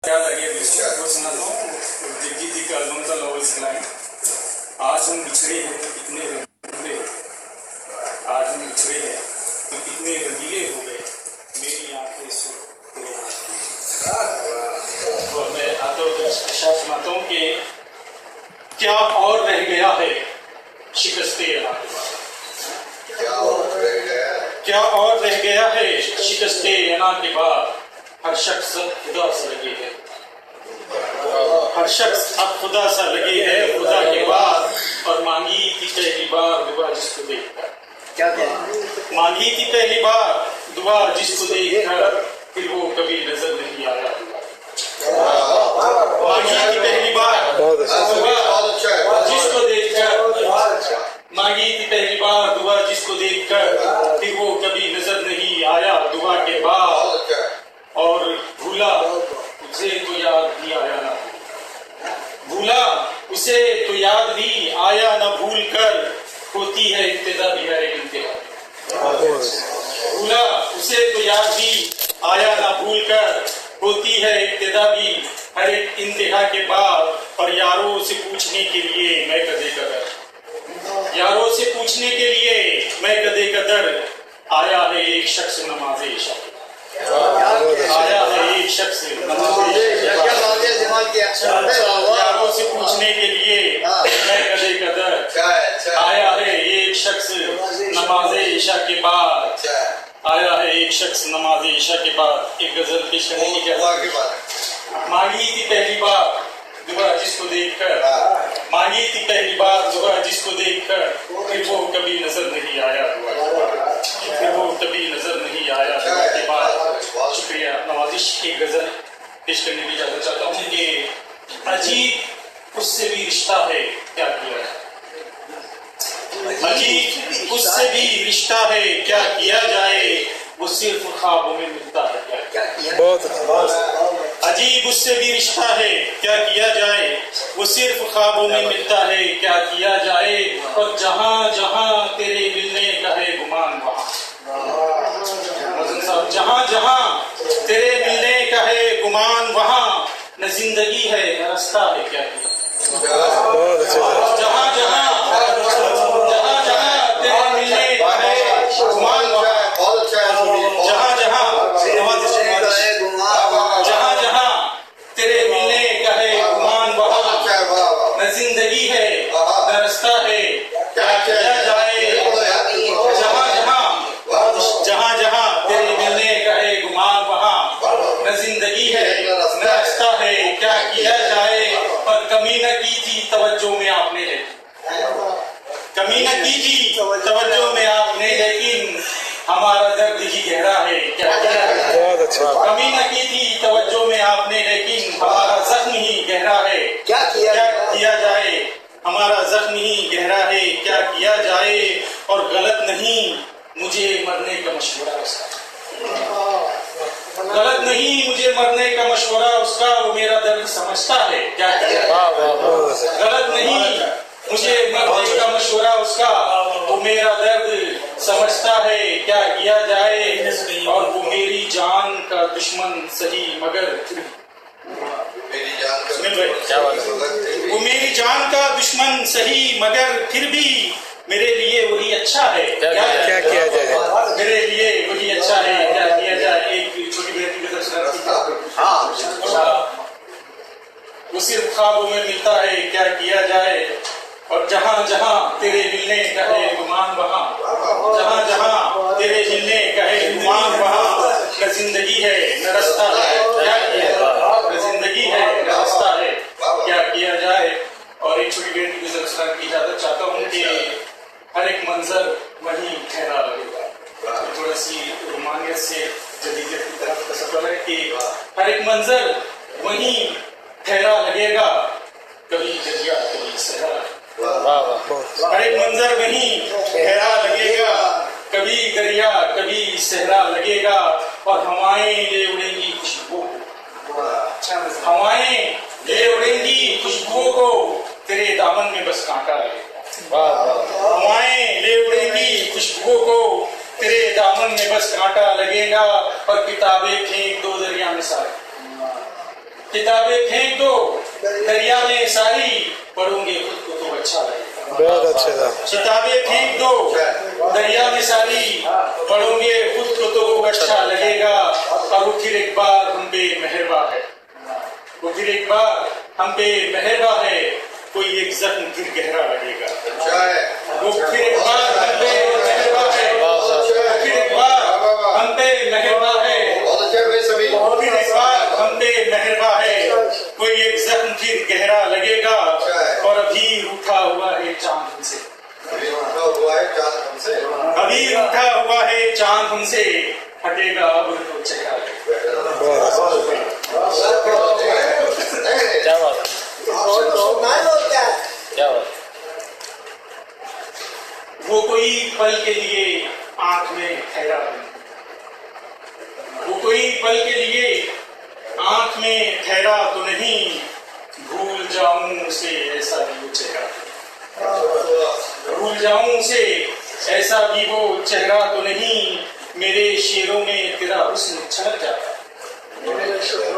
क्या लगे वो सुनाता हूँ। जग्गी जी का एल्बम था लव इज ब्लाइंड। आज हम बिछड़े हैं तो कितने रंगीले, आज हम बिछड़े हैं तो कितने रंगीले हो गए, मेरी आंखें से तेरे आंखें। और मैं आता हूँ ऐसा सुनाता हूँ कि क्या और रह गया है शिकस्ते अना के बाद, क्या और रह गया है शिकस्ते अना के बाद। हर शख्स खुदा सा लगे है, हर शख्स अब खुदा सा लगे है खुदा के बाद। और मांगी थी पहली बार दुआ जिसको देखकर, क्या मांगी थी पहली बार दुआ जिसको देखकर, फिर वो कभी नजर नहीं आया। मांगी थी पहली बार दुआ जिसको देखकर, मांगी थी पहली बार दुआ जिसको देखकर, फिर वो कभी नजर नहीं आया दुआ के बाद। और भूला उसे तो याद भी आया ना, भूला उसे तो याद भी आया ना, भूल कर होती है इब्तिदा भी है इंतहा। भूला उसे तो याद भी आया ना, भूल कर होती है इब्तिदा भी हर एक इंतहा के बाद। और यारों से पूछने के लिए मैं कदे कदर, यारों से पूछने के लिए मैं कदे कदर, आया है एक शख्स नमाज़े इशा, आया है एक शख्स यारों से पूछने के लिए मैं कदे कदर, आया है एक शख्स नमाज़े इशा के बाद, आया है एक शख्स नमाज़े इशा के बाद। एक गजल पेश करने की क्या, मांगी थी पहली बार दुआ जिसको देखकर, मांगी थी पहली बार दुआ जिसको देखकर, फिर वो कभी नजर नहीं आया दुआ के बाद, फिर वो कभी नजर नहीं आया दुआ के बाद। शुक्रिया। नवाजिश की गजल पेश करने की इजाजत चाहता हूँ कि अजीब उससे भी रिश्ता है क्या किया है, अजीब उससे भी रिश्ता है क्या किया जाए, वो सिर्फ ख्वाबों में मिलता है क्या किया। बहुत अजीब उससे भी रिश्ता है क्या किया जाए, वो सिर्फ ख्वाबों में मिलता है क्या किया जाए। और जहाँ जहाँ तेरे मिलने का है गुमान वहाँ, जहाँ जहाँ तेरे मिलने का है गुमान वहाँ, न जिंदगी है न रास्ता है क्या किया। जहाँ जहाँ तेरे मिलने का है गुमान वहाँ, जहाँ जहाँ तेरे मिलने का है गुमान वहाँ, न जिंदगी है न रास्ता है क्या किया जाए। जहाँ जहाँ तेरे मिलने का है गुमान वहाँ, न जिंदगी है न रास्ता है क्या किया जाए। पर कमी न की थी तवज्जो में आपने, कमी न की थी तवज्जो में आपने, लेकिन हमारा दर्द ही गहरा है क्या किया जाए। बहुत अच्छा। कमी न की थी तवज्जो में आपने, लेकिन हमारा जख्म ही गहरा है क्या किया जाए। हमारा जख्म ही गहरा है क्या किया जाए। और गलत नहीं मुझे मरने का मशवरा उसका, गलत नहीं मुझे मरने का मशवरा उसका, वो मेरा दर्द समझता है क्या किया। गलत नहीं मुझे मरने का मशवरा उसका, वो मेरा दर्द समझता है क्या किया जाए। और वो मेरी जान का दुश्मन सही मगर, वो मेरी जान का दुश्मन सही मगर फिर भी मेरे लिए वही अच्छा है क्या किया जाए। मेरे लिए वही अच्छा है क्या किया जाए। एक छोटी बेटी की तरफ, वो सिर्फ ख्वाबों में मिलता है क्या किया जाए। और जहाँ जहाँ तेरे मिलने का है गुमान वहाँ, जहाँ जहाँ तेरे मिलने का है गुमान वहाँ, न जिंदगी है न रास्ता है क्या किया, न जिंदगी है न रास्ता है क्या किया जाए। और एक छोटी बेटी की तरफ की इजाजत चाहता हूँ कि हर एक मंजर वहीं ठहरा लगेगा। थोड़ा सी रोमानियत से जदीदियत की तरफ का सफर है कि हर एक मंजर वहीं ठहरा लगेगा, कभी दरिया कभी सहरा, हर एक मंजर वहीं ठहरा लगेगा, कभी दरिया कभी सहरा लगेगा। और हवाएं ले उड़ेंगी खुशबू, हवाएं ले उड़ेंगी खुशबुओं को, तेरे दामन में बस कांटा लगेगा। हवाएं ले उड़ेंगी खुशबुओं को, तेरे दामन में बस कांटा लगेगा। और किताबें फेंक दो दरिया में सारी, किताबें फेंक दो दरिया में सारी, पढ़ोगे खुद को तो अच्छा लगेगा। बहुत अच्छे था। किताबें फेंक दो दरिया में सारी, पढ़ोगे खुद को तो अच्छा लगेगा। और वो फिर एक बार हम पे मेहरबा है, वो फिर एक बार हम पे मेहरबा है, कोई एक जख्म फिर गहरा लगेगा। वो फिर एक बार हम पे मेहरबा है, फिर एक बार हम पे मेहरबा है, फिर एक बार हम पे मेहरबा है, कोई एक जख्म फिर गहरा लगेगा। और अभी रूठा हुआ है चांद हमसे, अभी रूठा हुआ है चांद हमसे, हटेगा अब तो चेहरा। क्या बात, क्या बात। वो कोई पल के लिए आंख में ठहरा, वो कोई पल के लिए आंख में ठहरा तो नहीं, भूल जाऊं उसे ऐसा भी वो चेहरा, भूल जाऊं उसे ऐसा भी वो चेहरा तो नहीं। मेरे शेरों में तेरा हुस्न छलक जाता है,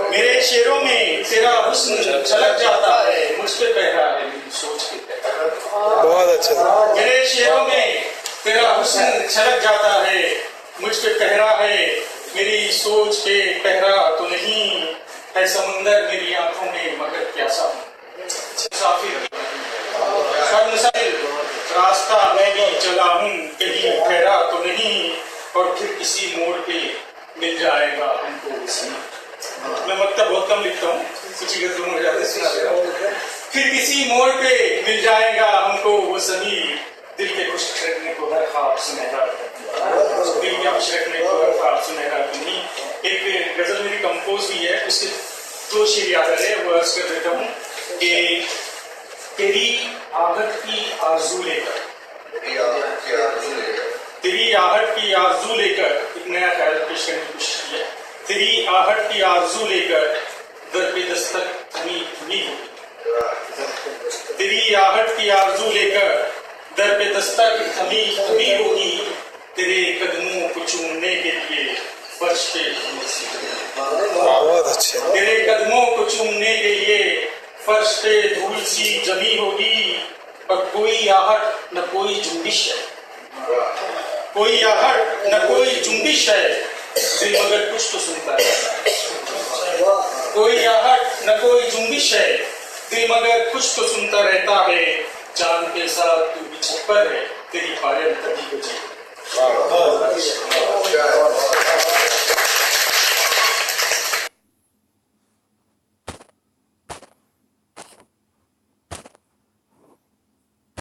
मेरे शेरों में तेरा हुस्न छलक जाता है, मुझ पे पहरा है मेरी सोच के पहरा। बहुत अच्छे था। मेरे शेरों में तेरा हुस्न छलक जाता है, मुझ पे पहरा है मेरी सोच पे पहरा तो नहीं। है समुंदर मेरी आंखों में मगर प्यासा हूँ, मुसाफिर रास्ता मैं भी चला हूँ, कहीं ठहरा तो नहीं। और फिर किसी मोड़ पे मिल जाएगा हमको उसमें, मैं मतलब बहुत कम लिखता हूँ, कुछ ही गजलों में जाते सुना दे रहा हूँ। फिर किसी मोड़ पे मिल जाएगा हमको वो समीर, दिल के खुश रखने को हर ख्वाब सुनहरा, दिल के खुश रखने को हर ख्वाब सुनहरा नहीं। एक गजल मेरी कंपोज हुई है, उसके दो शेर याद है, वो अर्ज कर देता हूँ कि तेरी आहट की आरज़ू लेकर, तेरी आहट की आरज़ू लेकर, एक नया ख्याल पेश करने की कोशिश की है। तेरी आहट की आरज़ू लेकर दर पे दस्तक थमी थमी होगी, तेरी आहट की आरज़ू लेकर दर पे दस्तक थमी थमी होगी, तेरे कदमों को चूमने के लिए फर्श पे बहुत अच्छे। तेरे कदमों को चूमने के लिए फर्श पे धूल सी जमी होगी। और कोई आहट न कोई जुम्बिश है, कोई आहट न कोई जुम्बिश है, दिल मगर कुछ तो सुनता है। कोई आहट न कोई जुम्बिश है, दिल मगर कुछ तो सुनता रहता है। चांद के साथ तू बिछपर है, तेरी पायल कभी बजी।